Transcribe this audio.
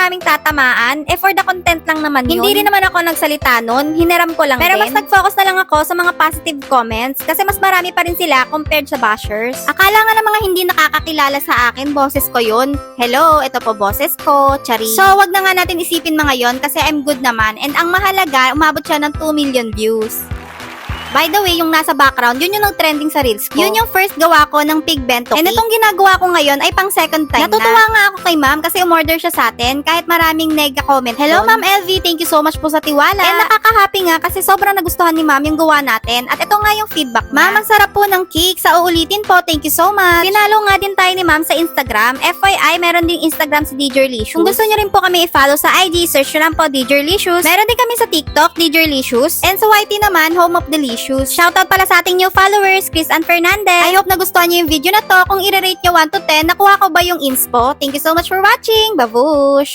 maraming tatamaan. For the content lang naman yun. Hindi rin naman ako nagsalita nun. Hiniram ko lang Pero mas nag-focus na lang ako sa mga positive comments kasi mas marami pa rin sila compared sa bashers. Akala nga ng mga hindi nakakakilala sa akin, boses ko yun. Hello, ito po boses ko, chari. So, wag na nga natin isipin mga yon kasi I'm good naman. And ang mahalaga, umabot siya ng 2 million views. By the way, yung nasa background, yun yung nag-trending sa reels ko. Yun yung first gawa ko ng pig bento cake. And itong ginagawa ko ngayon ay pang second time Natutuwa nga ako kay ma'am kasi umorder siya sa atin kahit maraming nega-comment. Hello ma'am LV, thank you so much po sa tiwala. And nakaka-happy nga kasi sobrang nagustuhan ni ma'am yung gawa natin. At ito nga yung feedback niya. Ma'am, ang sarap po ng cake. Sa uulitin po, thank you so much. Pinalo nga din tayo ni ma'am sa Instagram. FYI, meron ding Instagram si DJerlicious. Kung gusto nyo rin po kami i-follow sa IG, search nyo lang po DJerlicious. Meron din kami sa TikTok, DJerlicious. And sa YT naman, Home of Delicious. Shoutout pala sa ating new followers, Chris and Fernandez. I hope nagustuhan niyo yung video na to. Kung i-rate nyo 1 to 10, nakuha ko ba yung inspo? Thank you so much for watching. Babush!